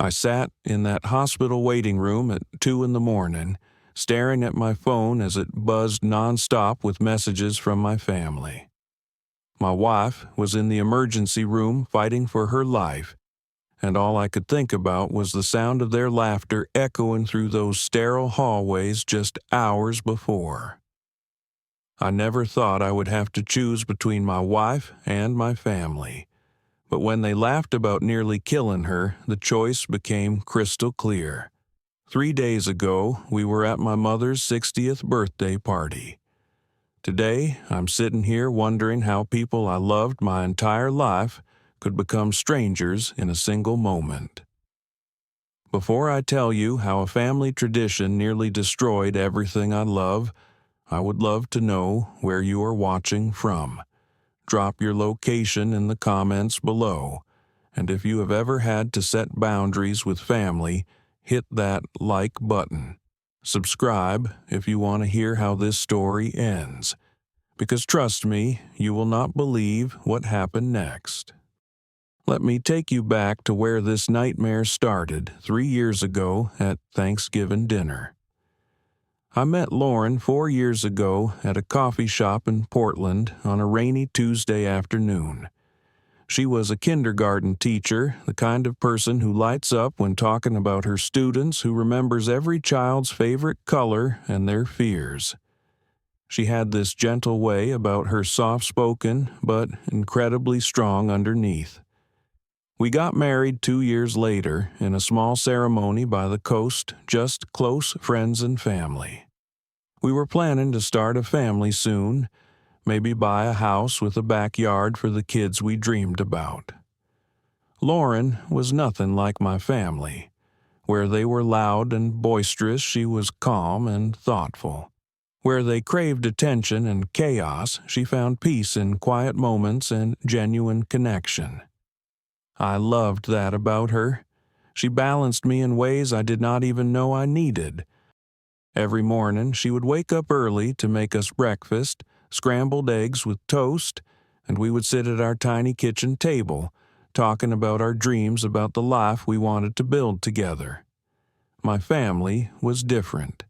I sat in that hospital waiting room at 2 in the morning, staring at my phone as it buzzed nonstop with messages from my family. My wife was in the emergency room fighting for her life, and all I could think about was the sound of their laughter echoing through those sterile hallways just hours before. I never thought I would have to choose between my wife and my family, but when they laughed about nearly killing her, the choice became crystal clear. 3 days ago, we were at my mother's 60th birthday party. Today, I'm sitting here wondering how people I loved my entire life could become strangers in a single moment. Before I tell you how a family tradition nearly destroyed everything I love, I would love to know where you are watching from. Drop your location in the comments below, and if you have ever had to set boundaries with family, hit that like button. Subscribe if you want to hear how this story ends, because trust me, you will not believe what happened next. Let me take you back to where this nightmare started 3 years ago at Thanksgiving dinner. I met Lauren 4 years ago at a coffee shop in Portland on a rainy Tuesday afternoon. She was a kindergarten teacher, the kind of person who lights up when talking about her students, who remembers every child's favorite color and their fears. She had this gentle way about her, soft-spoken but incredibly strong underneath. We got married 2 years later in a small ceremony by the coast, just close friends and family. We were planning to start a family soon, maybe buy a house with a backyard for the kids we dreamed about. Lauren was nothing like my family. Where they were loud and boisterous, she was calm and thoughtful. Where they craved attention and chaos, she found peace in quiet moments and genuine connection. I loved that about her. She balanced me in ways I did not even know I needed. Every morning, she would wake up early to make us breakfast, scrambled eggs with toast, and we would sit at our tiny kitchen table, talking about our dreams about the life we wanted to build together. My family was different.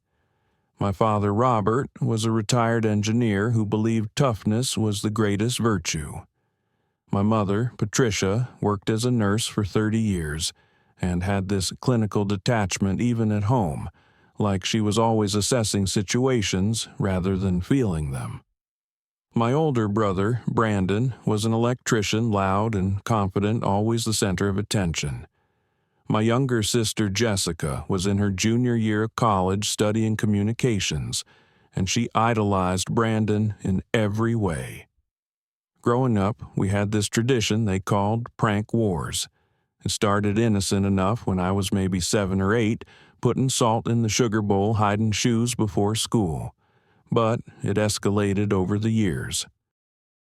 My father, Robert, was a retired engineer who believed toughness was the greatest virtue. My mother, Patricia, worked as a nurse for 30 years and had this clinical detachment even at home, like she was always assessing situations rather than feeling them. My older brother, Brandon, was an electrician, loud and confident, always the center of attention. My younger sister, Jessica, was in her junior year of college studying communications, and she idolized Brandon in every way. Growing up, we had this tradition they called prank wars. It started innocent enough when I was maybe 7 or 8, putting salt in the sugar bowl, hiding shoes before school. But it escalated over the years.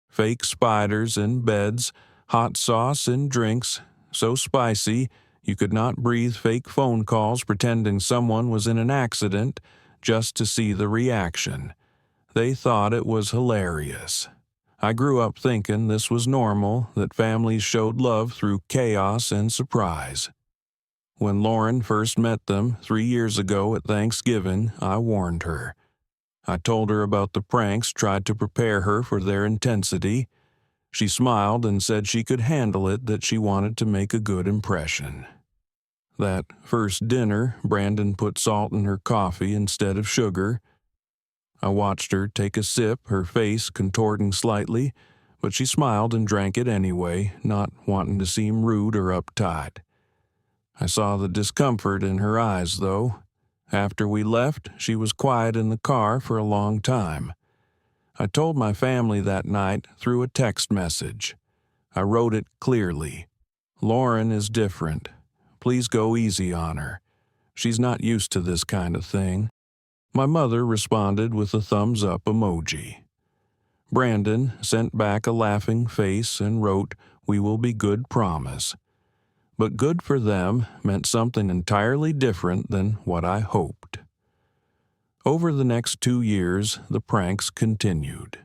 Fake spiders in beds, hot sauce in drinks, so spicy you could not breathe, fake phone calls pretending someone was in an accident just to see the reaction. They thought it was hilarious. I grew up thinking this was normal, that families showed love through chaos and surprise. When Lauren first met them 3 years ago at Thanksgiving, I warned her. I told her about the pranks, tried to prepare her for their intensity. She smiled and said she could handle it, that she wanted to make a good impression. That first dinner, Brandon put salt in her coffee instead of sugar. I watched her take a sip, her face contorting slightly, but she smiled and drank it anyway, not wanting to seem rude or uptight. I saw the discomfort in her eyes, though. After we left, she was quiet in the car for a long time. I told my family that night through a text message. I wrote it clearly. Lauren is different. Please go easy on her. She's not used to this kind of thing. My mother responded with a thumbs-up emoji. Brandon sent back a laughing face and wrote, "We will be good, promise." But good for them meant something entirely different than what I hoped. Over the next 2 years, the pranks continued.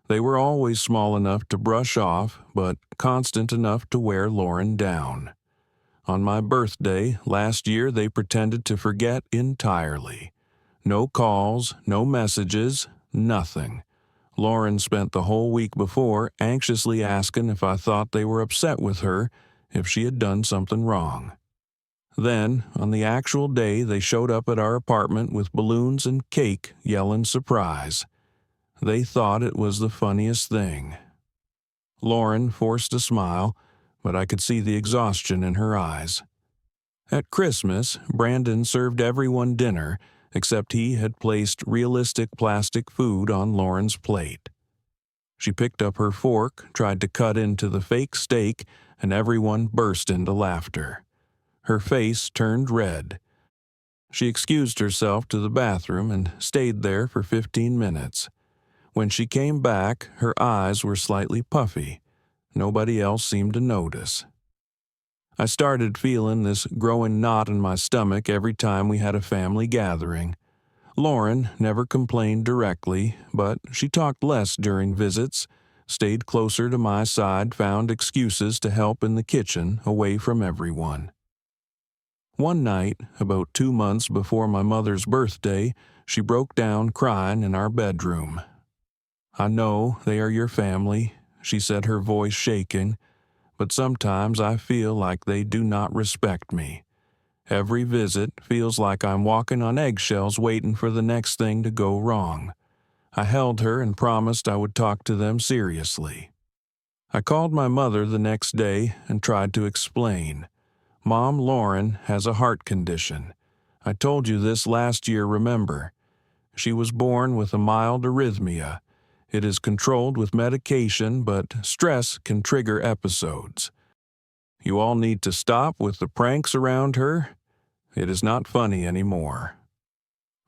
They were always small enough to brush off, but constant enough to wear Lauren down. On my birthday last year, they pretended to forget entirely. No calls, no messages, nothing. Lauren spent the whole week before anxiously asking if I thought they were upset with her, if she had done something wrong. Then, on the actual day, they showed up at our apartment with balloons and cake, yelling surprise. They thought it was the funniest thing. Lauren forced a smile, but I could see the exhaustion in her eyes. At Christmas, Brandon served everyone dinner, except he had placed realistic plastic food on Lauren's plate. She picked up her fork, tried to cut into the fake steak, and everyone burst into laughter. Her face turned red. She excused herself to the bathroom and stayed there for 15 minutes. When she came back, her eyes were slightly puffy. Nobody else seemed to notice. I started feeling this growing knot in my stomach every time we had a family gathering. Lauren never complained directly, but she talked less during visits, stayed closer to my side, found excuses to help in the kitchen away from everyone. One night, about 2 months before my mother's birthday, she broke down crying in our bedroom. "I know they are your family," she said, her voice shaking, "but sometimes I feel like they do not respect me. Every visit feels like I'm walking on eggshells waiting for the next thing to go wrong." I held her and promised I would talk to them seriously. I called my mother the next day and tried to explain. "Mom, Lauren has a heart condition. I told you this last year, remember? She was born with a mild arrhythmia. It is controlled with medication, but stress can trigger episodes. You all need to stop with the pranks around her. It is not funny anymore."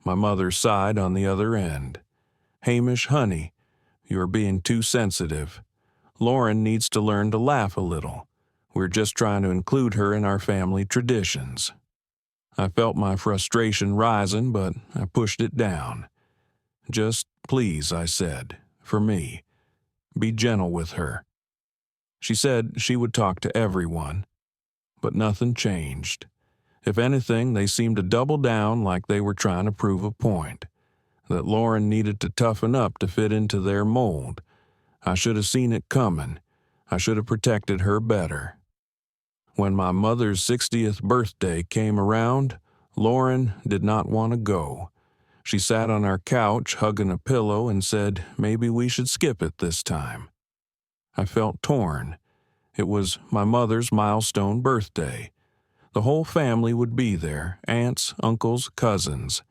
My mother sighed on the other end. "Hamish, honey, you are being too sensitive. Lauren needs to learn to laugh a little. We're just trying to include her in our family traditions." I felt my frustration rising, but I pushed it down. "Just please," I said, "for me, be gentle with her." She said she would talk to everyone, but nothing changed. If anything, they seemed to double down like they were trying to prove a point, that Lauren needed to toughen up to fit into their mold. I should have seen it coming. I should have protected her better. When my mother's 60th birthday came around, Lauren did not want to go. She sat on our couch hugging a pillow and said maybe we should skip it this time. I felt torn. It was my mother's milestone birthday. The whole family would be there, aunts, uncles, cousins.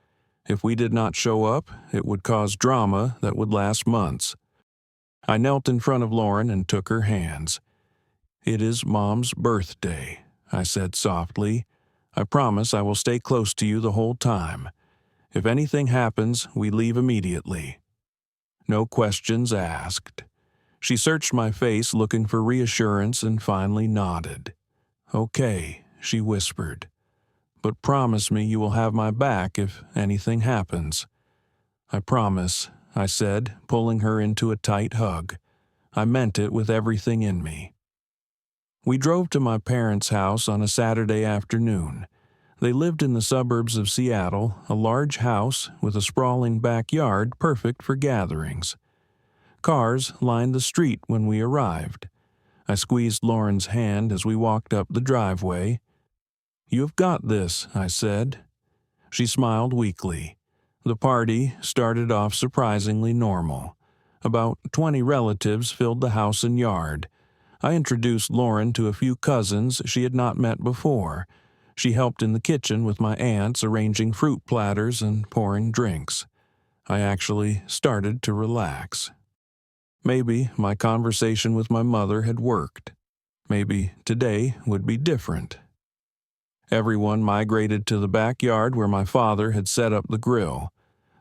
If we did not show up, it would cause drama that would last months. I knelt in front of Lauren and took her hands. "It is Mom's birthday," I said softly. "I promise I will stay close to you the whole time. If anything happens, we leave immediately." No questions asked. She searched my face looking for reassurance and finally nodded. "Okay," she whispered. "But promise me you will have my back if anything happens." "I promise," I said, pulling her into a tight hug. I meant it with everything in me. We drove to my parents' house on a Saturday afternoon. They lived in the suburbs of Seattle, a large house with a sprawling backyard perfect for gatherings. Cars lined the street when we arrived. I squeezed Lauren's hand as we walked up the driveway. "You have got this," I said. She smiled weakly. The party started off surprisingly normal. About 20 relatives filled the house and yard. I introduced Lauren to a few cousins she had not met before. She helped in the kitchen with my aunts, arranging fruit platters and pouring drinks. I actually started to relax. Maybe my conversation with my mother had worked. Maybe today would be different. Everyone migrated to the backyard where my father had set up the grill.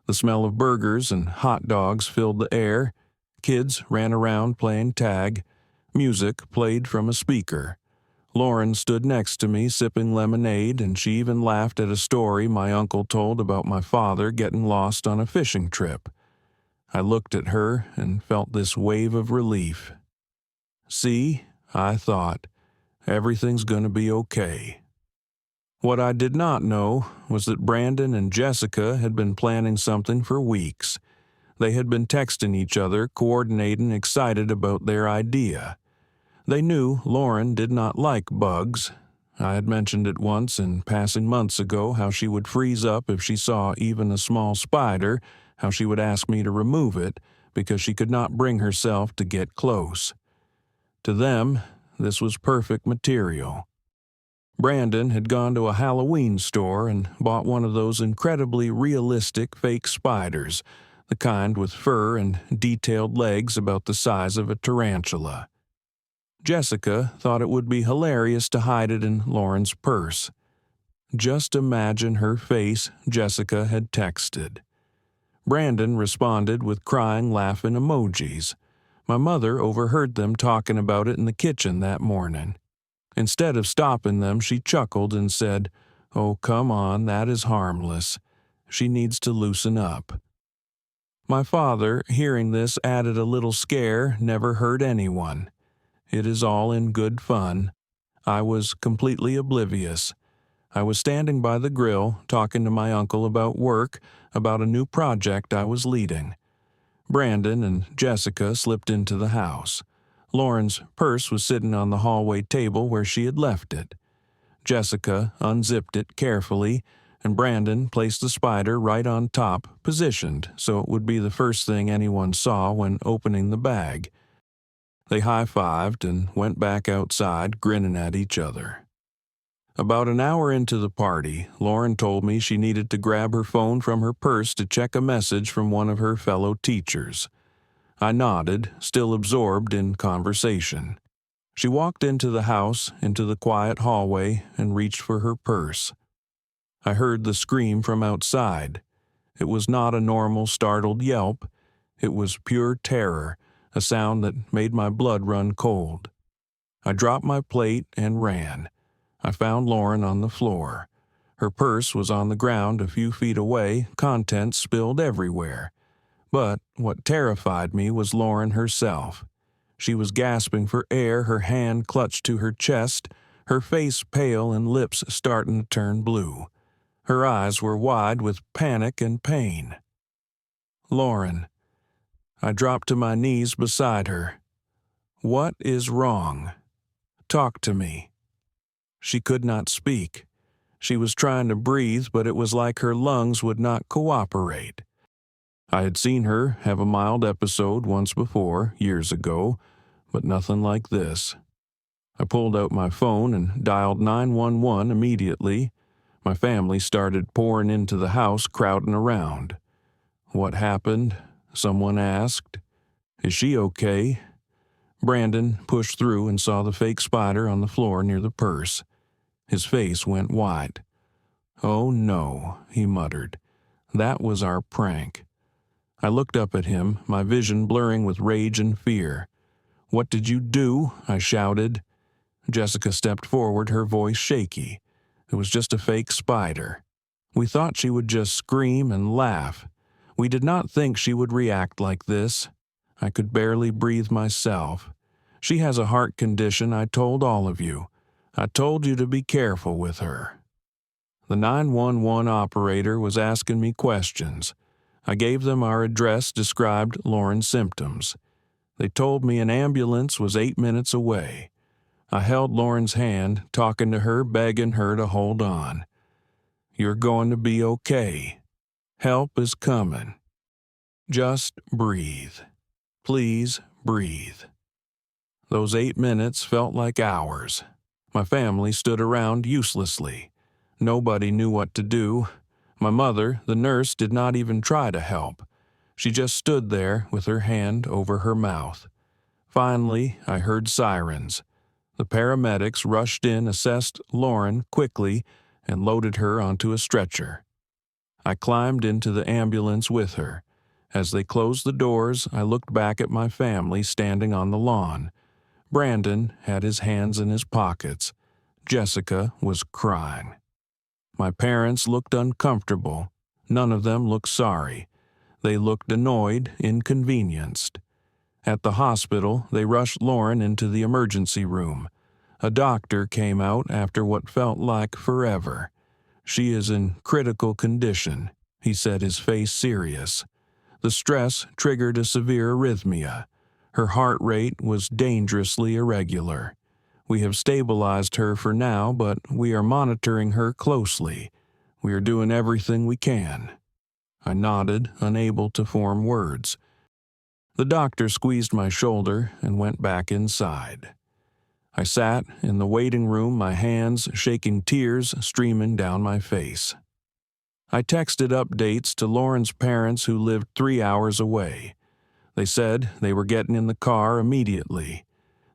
The smell of burgers and hot dogs filled the air. Kids ran around playing tag. Music played from a speaker. Lauren stood next to me sipping lemonade, and she even laughed at a story my uncle told about my father getting lost on a fishing trip. I looked at her and felt this wave of relief. "See," I thought, Everything's gonna be okay. What I did not know was that Brandon and Jessica had been planning something for weeks. They had been texting each other, coordinating, excited about their idea. They knew Lauren did not like bugs. I had mentioned it once in passing months ago how she would freeze up if she saw even a small spider, how she would ask me to remove it because she could not bring herself to get close. To them, this was perfect material. Brandon had gone to a Halloween store and bought one of those incredibly realistic fake spiders, the kind with fur and detailed legs about the size of a tarantula. Jessica thought it would be hilarious to hide it in Lauren's purse. Just imagine her face, Jessica had texted. Brandon responded with crying, laughing emojis. My mother overheard them talking about it in the kitchen that morning. Instead of stopping them, she chuckled and said, "Oh, come on, that is harmless. She needs to loosen up." My father, hearing this, added a little scare, "Never hurt anyone. It is all in good fun." I was completely oblivious. I was standing by the grill, talking to my uncle about work, about a new project I was leading. Brandon and Jessica slipped into the house. Lauren's purse was sitting on the hallway table where she had left it. Jessica unzipped it carefully, and Brandon placed the spider right on top, positioned so it would be the first thing anyone saw when opening the bag. They high-fived and went back outside, grinning at each other. About an hour into the party, Lauren told me she needed to grab her phone from her purse to check a message from one of her fellow teachers. I nodded, still absorbed in conversation. She walked into the house, into the quiet hallway, and reached for her purse. I heard the scream from outside. It was not a normal startled yelp. It was pure terror, a sound that made my blood run cold. I dropped my plate and ran. I found Lauren on the floor. Her purse was on the ground a few feet away, contents spilled everywhere. But what terrified me was Lauren herself. She was gasping for air, her hand clutched to her chest, her face pale and lips starting to turn blue. Her eyes were wide with panic and pain. "Lauren." I dropped to my knees beside her. "What is wrong? Talk to me." She could not speak. She was trying to breathe, but it was like her lungs would not cooperate. I had seen her have a mild episode once before, years ago, but nothing like this. I pulled out my phone and dialed 911 immediately. My family started pouring into the house, crowding around. "What happened?" someone asked. "Is she okay?" Brandon pushed through and saw the fake spider on the floor near the purse. His face went white. "Oh no," he muttered. "That was our prank." I looked up at him, my vision blurring with rage and fear. "What did you do?" I shouted. Jessica stepped forward, her voice shaky. "It was just a fake spider. We thought she would just scream and laugh. We did not think she would react like this." I could barely breathe myself. "She has a heart condition, I told all of you. I told you to be careful with her." The 911 operator was asking me questions. I gave them our address, described Lauren's symptoms. They told me an ambulance was 8 minutes away. I held Lauren's hand, talking to her, begging her to hold on. "You're going to be okay. Help is coming. Just breathe. Please breathe." Those 8 minutes felt like hours. My family stood around uselessly. Nobody knew what to do. My mother, the nurse, did not even try to help. She just stood there with her hand over her mouth. Finally, I heard sirens. The paramedics rushed in, assessed Lauren quickly, and loaded her onto a stretcher. I climbed into the ambulance with her. As they closed the doors, I looked back at my family standing on the lawn. Brandon had his hands in his pockets. Jessica was crying. My parents looked uncomfortable. None of them looked sorry. They looked annoyed, inconvenienced. At the hospital, they rushed Lauren into the emergency room. A doctor came out after what felt like forever. "She is in critical condition," he said, his face serious. The stress triggered a severe arrhythmia. Her heart rate was dangerously irregular. "We have stabilized her for now, but we are monitoring her closely. We are doing everything we can." I nodded, unable to form words. The doctor squeezed my shoulder and went back inside. I sat in the waiting room, my hands shaking, tears streaming down my face. I texted updates to Lauren's parents, who lived 3 hours away. They said they were getting in the car immediately.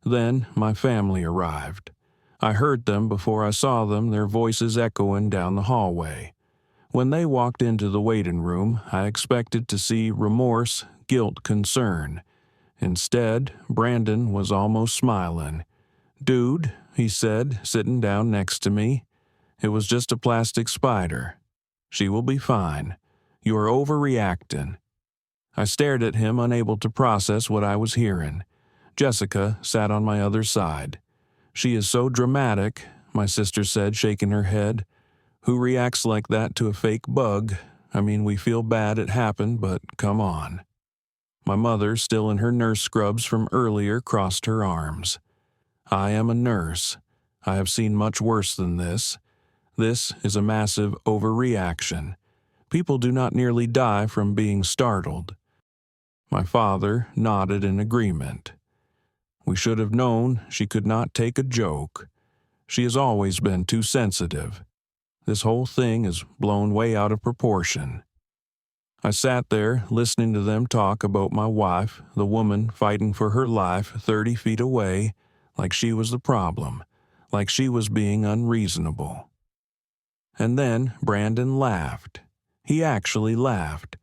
Then my family arrived. I heard them before I saw them, their voices echoing down the hallway. When they walked into the waiting room, I expected to see remorse, guilt, concern. Instead, Brandon was almost smiling. "Dude," he said, sitting down next to me, "it was just a plastic spider. She will be fine. You are overreacting." I stared at him, unable to process what I was hearing. Jessica sat on my other side. "She is so dramatic," my sister said, shaking her head. "Who reacts like that to a fake bug? I mean, we feel bad it happened, but come on." My mother, still in her nurse scrubs from earlier, crossed her arms. "I am a nurse. I have seen much worse than this. This is a massive overreaction. People do not nearly die from being startled." My father nodded in agreement. "We should have known she could not take a joke. She has always been too sensitive. This whole thing is blown way out of proportion." I sat there, listening to them talk about my wife, the woman fighting for her life 30 feet away, like she was the problem, like she was being unreasonable. And then Brandon laughed. He actually laughed.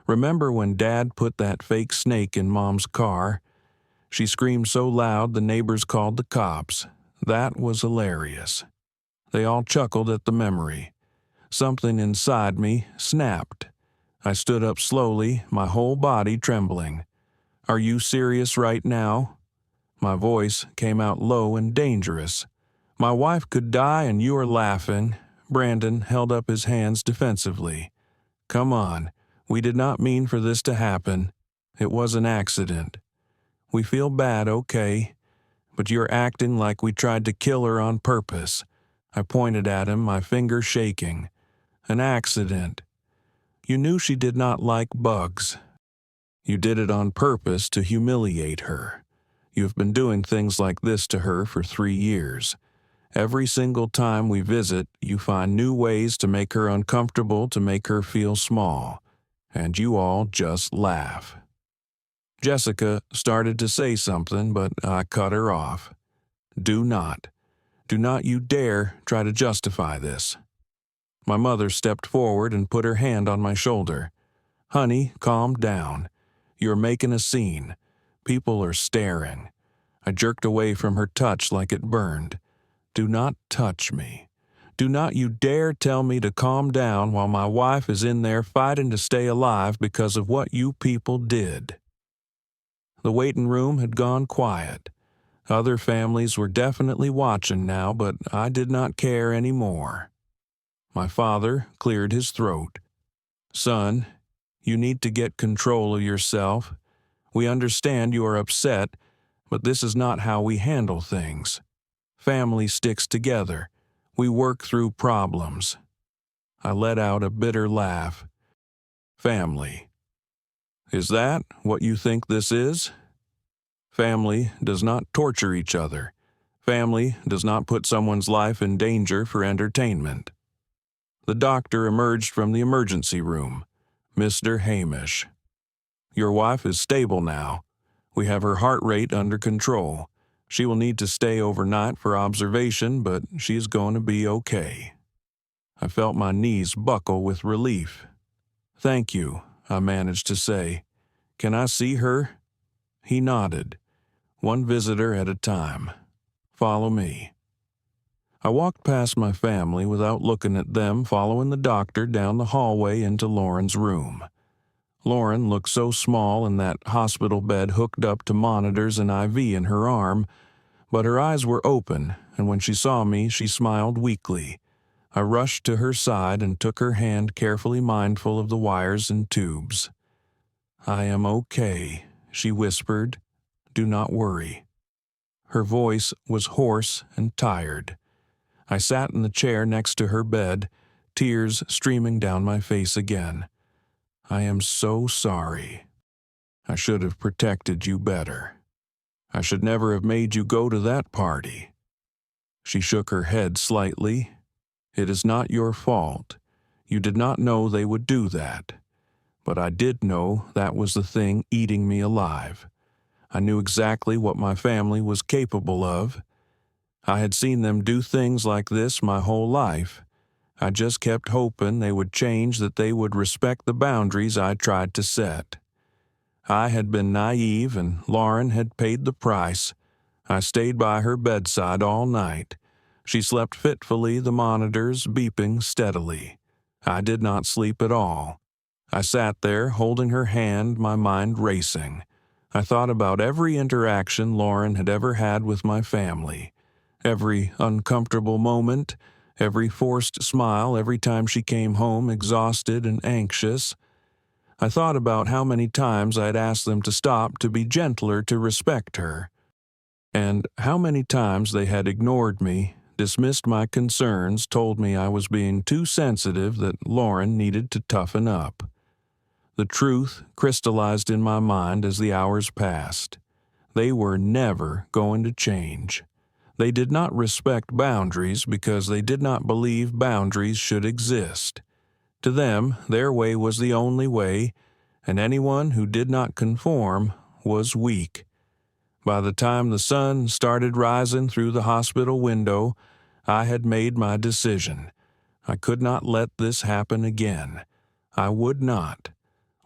"Remember when Dad put that fake snake in Mom's car? She screamed so loud the neighbors called the cops. That was hilarious." They all chuckled at the memory. Something inside me snapped. I stood up slowly, my whole body trembling. "Are you serious right now?" My voice came out low and dangerous. "My wife could die and you are laughing." Brandon held up his hands defensively. "Come on, we did not mean for this to happen. It was an accident. We feel bad, okay, but you're acting like we tried to kill her on purpose." I pointed at him, my finger shaking. "An accident. You knew she did not like bugs. You did it on purpose to humiliate her. You have been doing things like this to her for 3 years. Every single time we visit, you find new ways to make her uncomfortable, to make her feel small. And you all just laugh." Jessica started to say something, but I cut her off. Do not you dare try to justify this." My mother stepped forward and put her hand on my shoulder. "Honey, calm down. You're making a scene. People are staring." I jerked away from her touch like it burned. "Do not touch me. Do not you dare tell me to calm down while my wife is in there fighting to stay alive because of what you people did." The waiting room had gone quiet. Other families were definitely watching now, but I did not care anymore. My father cleared his throat. "Son, you need to get control of yourself. We understand you are upset, but this is not how we handle things. Family sticks together. We work through problems." I let out a bitter laugh. "Family. Is that what you think this is? Family does not torture each other. Family does not put someone's life in danger for entertainment." The doctor emerged from the emergency room. "Mr. Hamish, your wife is stable now. We have her heart rate under control. She will need to stay overnight for observation, but she is going to be okay." I felt my knees buckle with relief. "Thank you," I managed to say. "Can I see her?" He nodded. "One visitor at a time. Follow me." I walked past my family without looking at them, following the doctor down the hallway into Lauren's room. Lauren looked so small in that hospital bed, hooked up to monitors and IV in her arm, but her eyes were open, and when she saw me, she smiled weakly. I rushed to her side and took her hand, carefully mindful of the wires and tubes. "I am okay," she whispered. "Do not worry." Her voice was hoarse and tired. I sat in the chair next to her bed, tears streaming down my face again. "I am so sorry. I should have protected you better. I should never have made you go to that party." She shook her head slightly. "It is not your fault. You did not know they would do that. But I did know that was the thing eating me alive. I knew exactly what my family was capable of. I had seen them do things like this my whole life. I just kept hoping they would change, that they would respect the boundaries I tried to set. I had been naive, and Lauren had paid the price. I stayed by her bedside all night. She slept fitfully, the monitors beeping steadily. I did not sleep at all. I sat there, holding her hand, my mind racing. I thought about every interaction Lauren had ever had with my family, every uncomfortable moment, every forced smile every time she came home exhausted and anxious. I thought about how many times I had asked them to stop, to be gentler, to respect her, and how many times they had ignored me, dismissed my concerns, told me I was being too sensitive, that Lauren needed to toughen up. The truth crystallized in my mind as the hours passed. They were never going to change. They did not respect boundaries because they did not believe boundaries should exist. To them, their way was the only way, and anyone who did not conform was weak. By the time the sun started rising through the hospital window, I had made my decision. I could not let this happen again. I would not.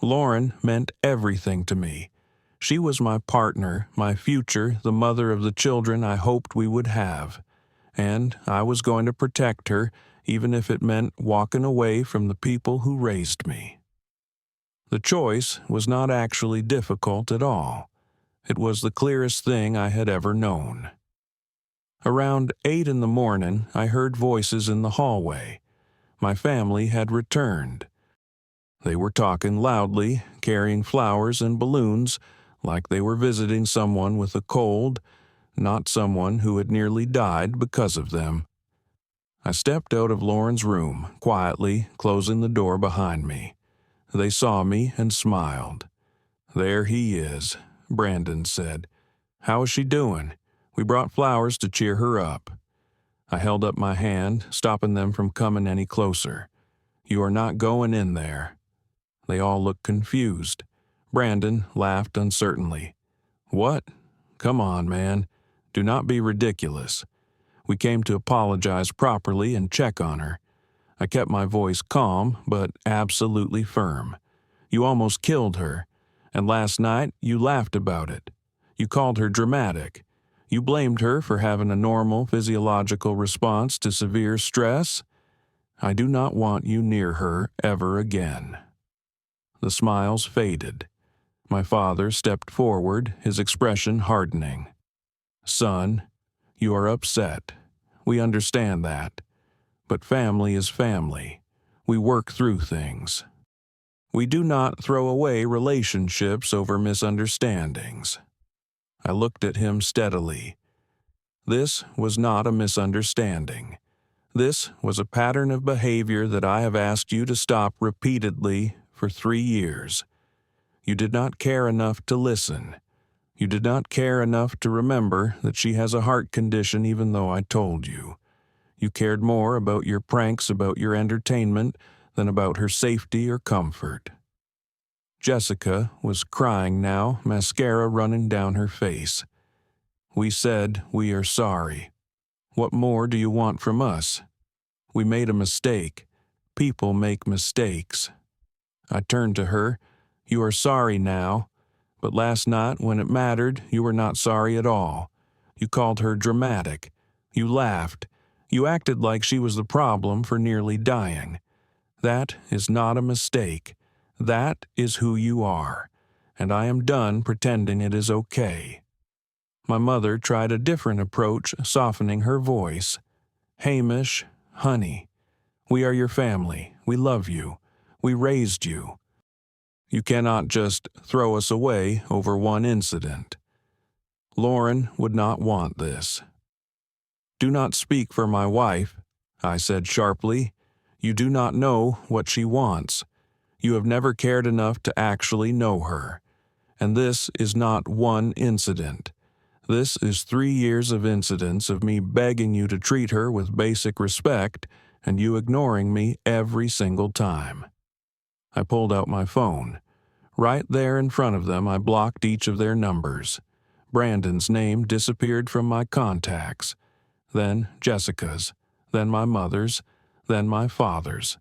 Lauren meant everything to me. She was my partner, my future, the mother of the children I hoped we would have. And I was going to protect her, even if it meant walking away from the people who raised me. The choice was not actually difficult at all. It was the clearest thing I had ever known. Around 8 in the morning, I heard voices in the hallway. My family had returned. They were talking loudly, carrying flowers and balloons, like they were visiting someone with a cold, not someone who had nearly died because of them. I stepped out of Lauren's room, quietly, closing the door behind me. They saw me and smiled. "There he is," Brandon said. "How is she doing? We brought flowers to cheer her up." I held up my hand, stopping them from coming any closer. "You are not going in there." They all looked confused. Brandon laughed uncertainly. "What? Come on, man. Do not be ridiculous. We came to apologize properly and check on her." I kept my voice calm, but absolutely firm. "You almost killed her. And last night, you laughed about it. You called her dramatic. You blamed her for having a normal physiological response to severe stress. I do not want you near her ever again." The smiles faded. My father stepped forward, his expression hardening. "Son, you are upset. We understand that. But family is family. We work through things. We do not throw away relationships over misunderstandings." I looked at him steadily. This was not a misunderstanding. This was a pattern of behavior that I have asked you to stop repeatedly for 3 years. You did not care enough to listen. You did not care enough to remember that she has a heart condition, even though I told you. You cared more about your pranks, about your entertainment, than about her safety or comfort. Jessica was crying now, mascara running down her face. "We said we are sorry. What more do you want from us? We made a mistake. People make mistakes." I turned to her. "You are sorry now, but last night when it mattered, you were not sorry at all. You called her dramatic. You laughed. You acted like she was the problem for nearly dying. That is not a mistake. That is who you are, and I am done pretending it is okay." My mother tried a different approach, softening her voice. Hamish, honey, we are your family. We love you. We raised you. You cannot just throw us away over one incident. Lauren would not want this. Do not speak for my wife, I said sharply. You do not know what she wants. You have never cared enough to actually know her. And this is not one incident. This is 3 years of incidents of me begging you to treat her with basic respect and you ignoring me every single time. I pulled out my phone. Right there in front of them, I blocked each of their numbers. Brandon's name disappeared from my contacts. Then Jessica's, then my mother's, then my father's.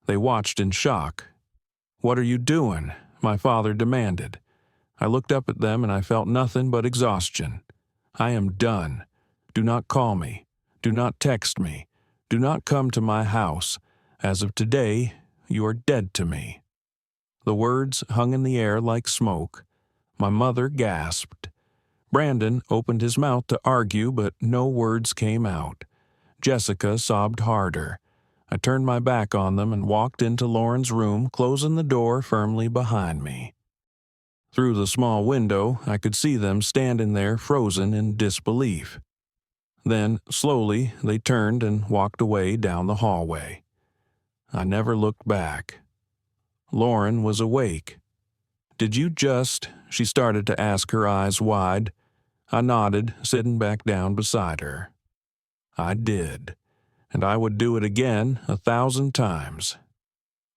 They watched in shock. "What are you doing?" my father demanded. I looked up at them and I felt nothing but exhaustion. I am done. Do not call me. Do not text me. Do not come to my house. As of today, you are dead to me. The words hung in the air like smoke. My mother gasped. Brandon opened his mouth to argue, but no words came out. Jessica sobbed harder. I turned my back on them and walked into Lauren's room, closing the door firmly behind me. Through the small window, I could see them standing there frozen in disbelief. Then, slowly, they turned and walked away down the hallway. I never looked back. Lauren was awake. "Did you just—" she started to ask, her eyes wide. I nodded, sitting back down beside her. I did, and I would do it again 1,000 times.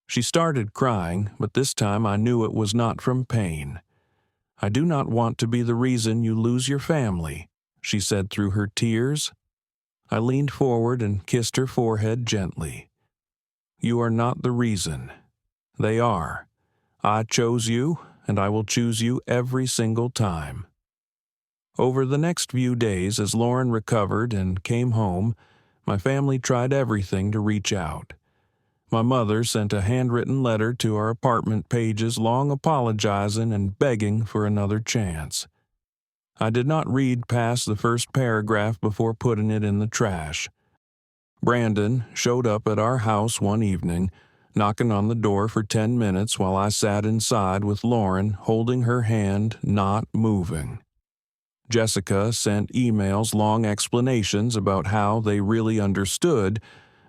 She started crying, but this time I knew it was not from pain. "I do not want to be the reason you lose your family," she said through her tears. I leaned forward and kissed her forehead gently. "You are not the reason. They are. I chose you, and I will choose you every single time." Over the next few days, as Lauren recovered and came home, my family tried everything to reach out. My mother sent a handwritten letter to our apartment pages, long apologizing and begging for another chance. I did not read past the first paragraph before putting it in the trash. Brandon showed up at our house one evening, knocking on the door for 10 minutes while I sat inside with Lauren holding her hand, not moving. Jessica sent emails, long explanations about how they really understood,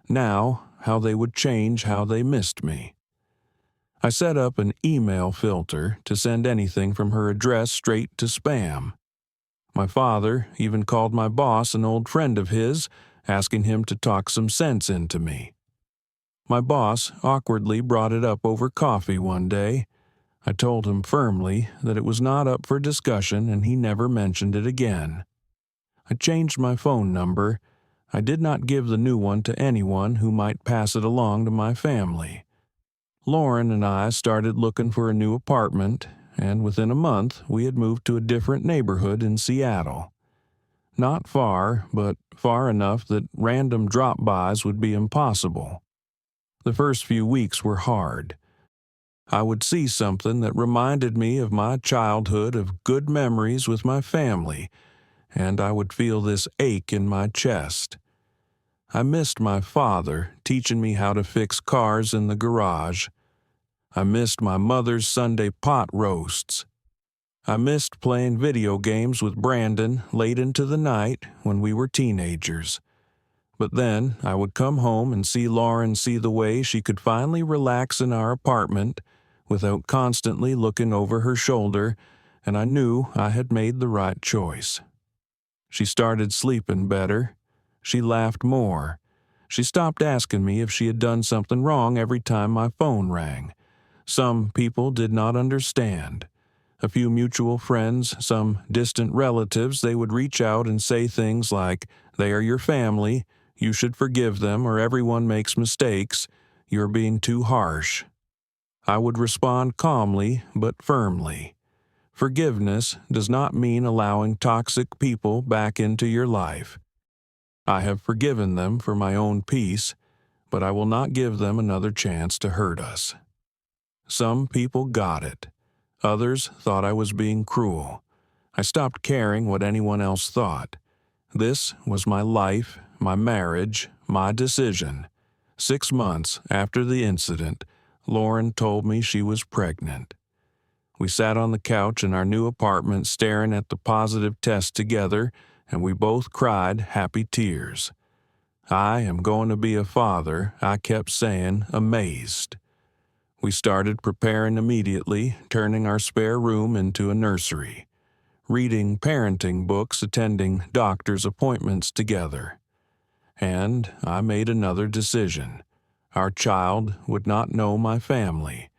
now how they would change how they missed me. I set up an email filter to send anything from her address straight to spam. My father even called my boss, an old friend of his, asking him to talk some sense into me. My boss awkwardly brought it up over coffee one day. I told him firmly that it was not up for discussion and he never mentioned it again. I changed my phone number. I did not give the new one to anyone who might pass it along to my family. Lauren and I started looking for a new apartment, and within a month we had moved to a different neighborhood in Seattle. Not far, but far enough that random drop-bys would be impossible. The first few weeks were hard. I would see something that reminded me of my childhood of good memories with my family, and I would feel this ache in my chest. I missed my father teaching me how to fix cars in the garage. I missed my mother's Sunday pot roasts. I missed playing video games with Brandon late into the night when we were teenagers. But then I would come home and see Lauren see the way she could finally relax in our apartment without constantly looking over her shoulder, and I knew I had made the right choice. She started sleeping better. She laughed more. She stopped asking me if she had done something wrong every time my phone rang. Some people did not understand. A few mutual friends, some distant relatives, they would reach out and say things like, "They are your family, you should forgive them, or everyone makes mistakes, you're being too harsh." I would respond calmly but firmly. Forgiveness does not mean allowing toxic people back into your life. I have forgiven them for my own peace, but I will not give them another chance to hurt us. Some people got it. Others thought I was being cruel. I stopped caring what anyone else thought. This was my life, my marriage, my decision. 6 months after the incident, Lauren told me she was pregnant. We sat on the couch in our new apartment staring at the positive test together, and we both cried happy tears. I am going to be a father, I kept saying, amazed. We started preparing immediately, turning our spare room into a nursery, reading parenting books, attending doctor's appointments together. And I made another decision. Our child would not know my family.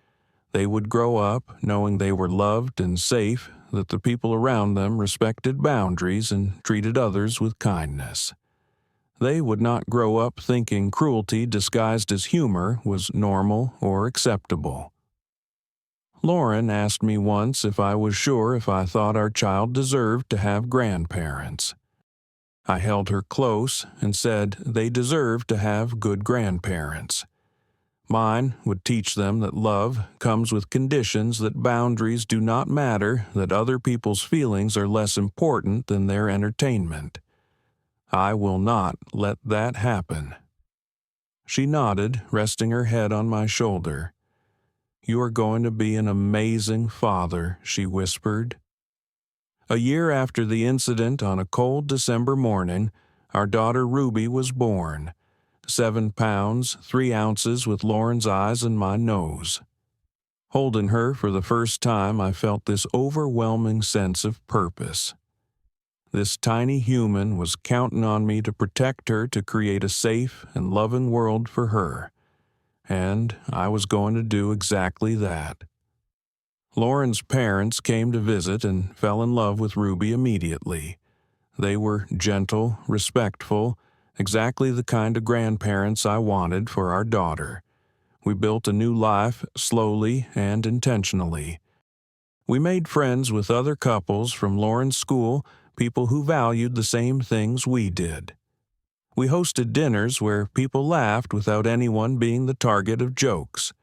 They would grow up knowing they were loved and safe, that the people around them respected boundaries and treated others with kindness. They would not grow up thinking cruelty disguised as humor was normal or acceptable. Lauren asked me once if I was sure if I thought our child deserved to have grandparents. I held her close and said they deserved to have good grandparents. Mine would teach them that love comes with conditions, that boundaries do not matter, that other people's feelings are less important than their entertainment. I will not let that happen. She nodded, resting her head on my shoulder. You are going to be an amazing father, she whispered. A year after the incident, on a cold December morning, our daughter Ruby was born. 7 pounds, 3 ounces with Lauren's eyes and my nose. Holding her for the first time, I felt this overwhelming sense of purpose. This tiny human was counting on me to protect her, to create a safe and loving world for her. And I was going to do exactly that. Lauren's parents came to visit and fell in love with Ruby immediately. They were gentle, respectful, exactly the kind of grandparents I wanted for our daughter. We built a new life slowly and intentionally. We made friends with other couples from Lauren's school, people who valued the same things we did. We hosted dinners where people laughed without anyone being the target of jokes.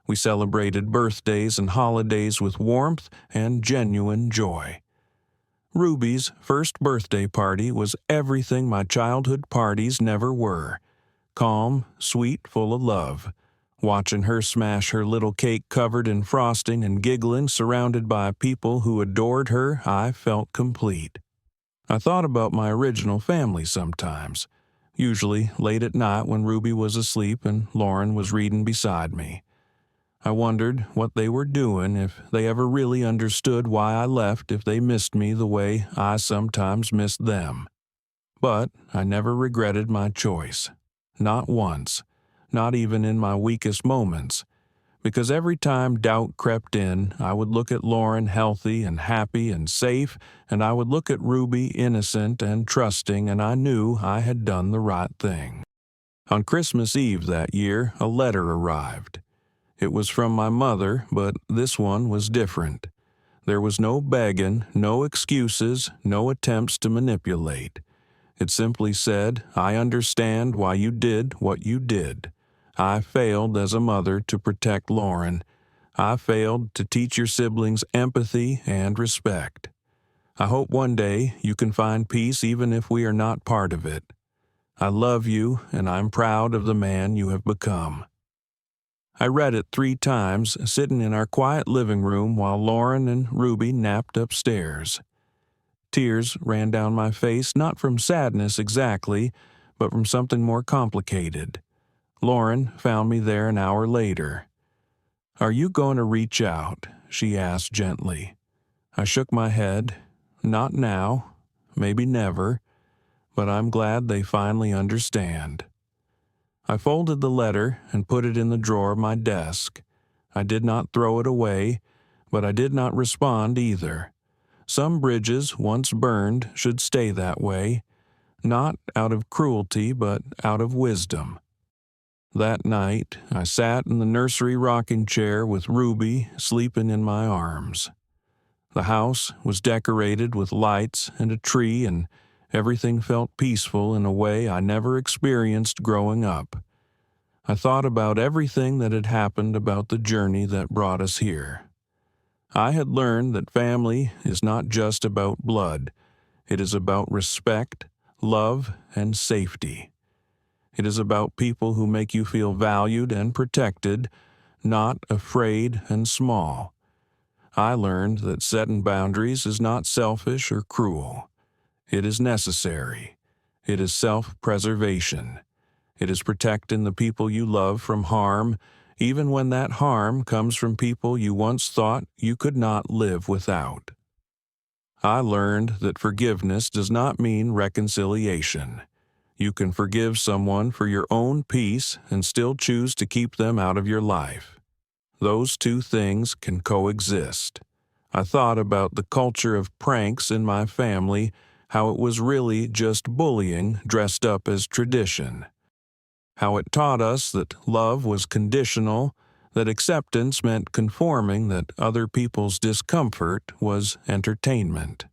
We celebrated birthdays and holidays with warmth and genuine joy. Ruby's first birthday party was everything my childhood parties never were. Calm, sweet, full of love. Watching her smash her little cake covered in frosting and giggling surrounded by people who adored her, I felt complete. I thought about my original family sometimes, usually late at night when Ruby was asleep and Lauren was reading beside me. I wondered what they were doing, if they ever really understood why I left, if they missed me the way I sometimes missed them. But I never regretted my choice. Not once. Not even in my weakest moments. Because every time doubt crept in, I would look at Lauren healthy and happy and safe, and I would look at Ruby innocent and trusting, and I knew I had done the right thing. On Christmas Eve that year, a letter arrived. It was from my mother, but this one was different. There was no begging, no excuses, no attempts to manipulate. It simply said, I understand why you did what you did. I failed as a mother to protect Lauren. I failed to teach your siblings empathy and respect. I hope one day you can find peace even if we are not part of it. I love you, and I'm proud of the man you have become. I read it 3 times, sitting in our quiet living room while Lauren and Ruby napped upstairs. Tears ran down my face, not from sadness exactly, but from something more complicated. Lauren found me there an hour later. Are you going to reach out? She asked gently. I shook my head. Not now, maybe never, but I'm glad they finally understand. I folded the letter and put it in the drawer of my desk. I did not throw it away, but I did not respond either. Some bridges, once burned, should stay that way, not out of cruelty, but out of wisdom. That night, I sat in the nursery rocking chair with Ruby sleeping in my arms. The house was decorated with lights and a tree, and everything felt peaceful in a way I never experienced growing up. I thought about everything that had happened, about the journey that brought us here. I had learned that family is not just about blood. It is about respect, love, and safety. It is about people who make you feel valued and protected, not afraid and small. I learned that setting boundaries is not selfish or cruel. It is necessary. It is self-preservation. It is protecting the people you love from harm, even when that harm comes from people you once thought you could not live without. I learned that forgiveness does not mean reconciliation. You can forgive someone for your own peace and still choose to keep them out of your life. Those two things can coexist. I thought about the culture of pranks in my family, how it was really just bullying dressed up as tradition. How it taught us that love was conditional, that acceptance meant conforming, that other people's discomfort was entertainment.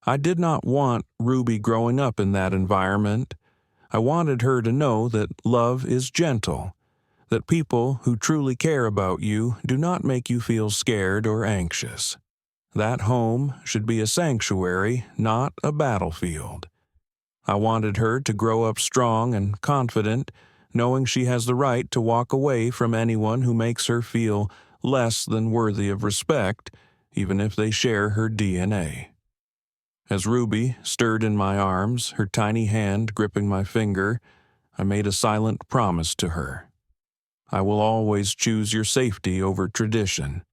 I did not want Ruby growing up in that environment. I wanted her to know that love is gentle, that people who truly care about you do not make you feel scared or anxious. That home should be a sanctuary, not a battlefield. I wanted her to grow up strong and confident, knowing she has the right to walk away from anyone who makes her feel less than worthy of respect, even if they share her DNA. As Ruby stirred in my arms, her tiny hand gripping my finger, I made a silent promise to her. I will always choose your safety over tradition.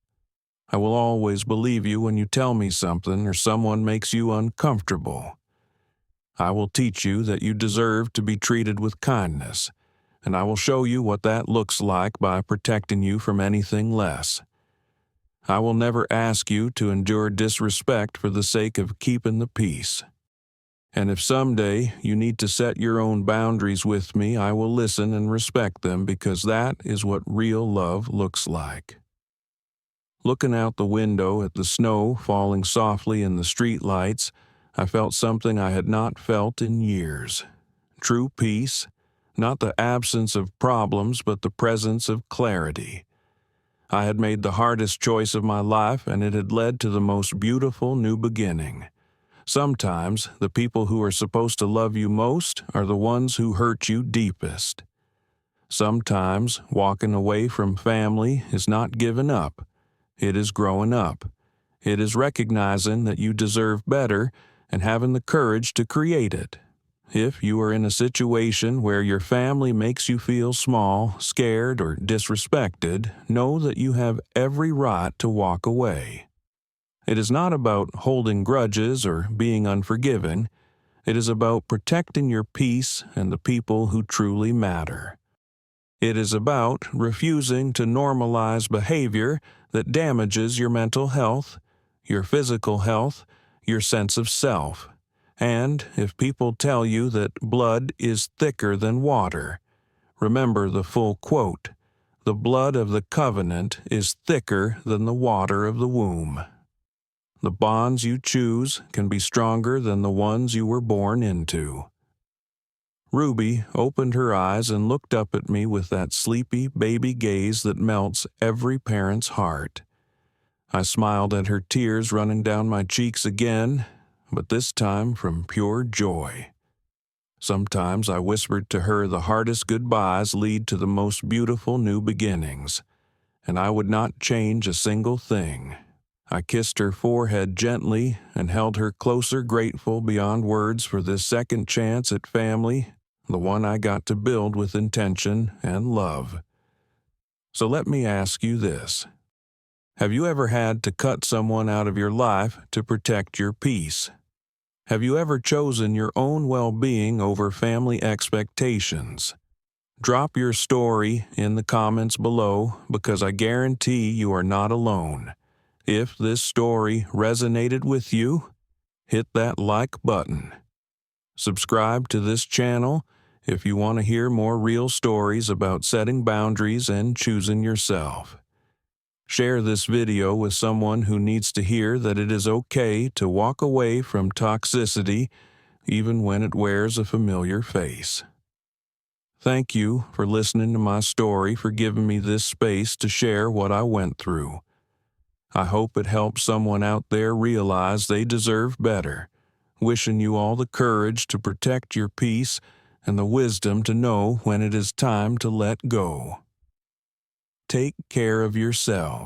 I will always believe you when you tell me something or someone makes you uncomfortable. I will teach you that you deserve to be treated with kindness, and I will show you what that looks like by protecting you from anything less. I will never ask you to endure disrespect for the sake of keeping the peace. And if someday you need to set your own boundaries with me, I will listen and respect them because that is what real love looks like. Looking out the window at the snow falling softly in the streetlights, I felt something I had not felt in years. True peace, not the absence of problems, but the presence of clarity. I had made the hardest choice of my life, and it had led to the most beautiful new beginning. Sometimes the people who are supposed to love you most are the ones who hurt you deepest. Sometimes walking away from family is not giving up. It is growing up. It is recognizing that you deserve better and having the courage to create it. If you are in a situation where your family makes you feel small, scared, or disrespected, know that you have every right to walk away. It is not about holding grudges or being unforgiving. It is about protecting your peace and the people who truly matter. It is about refusing to normalize behavior that damages your mental health, your physical health, your sense of self. And if people tell you that blood is thicker than water, remember the full quote, "The blood of the covenant is thicker than the water of the womb." The bonds you choose can be stronger than the ones you were born into. Ruby opened her eyes and looked up at me with that sleepy baby gaze that melts every parent's heart. I smiled at her tears running down my cheeks again, but this time from pure joy. Sometimes I whispered to her the hardest goodbyes lead to the most beautiful new beginnings, and I would not change a single thing. I kissed her forehead gently and held her closer, grateful beyond words for this second chance at family, the one I got to build with intention and love. So let me ask you this. Have you ever had to cut someone out of your life to protect your peace? Have you ever chosen your own well-being over family expectations? Drop your story in the comments below because I guarantee you are not alone. If this story resonated with you, hit that like button. Subscribe to this channel if you want to hear more real stories about setting boundaries and choosing yourself. Share this video with someone who needs to hear that it is okay to walk away from toxicity even when it wears a familiar face. Thank you for listening to my story, for giving me this space to share what I went through. I hope it helps someone out there realize they deserve better. Wishing you all the courage to protect your peace and the wisdom to know when it is time to let go. Take care of yourself.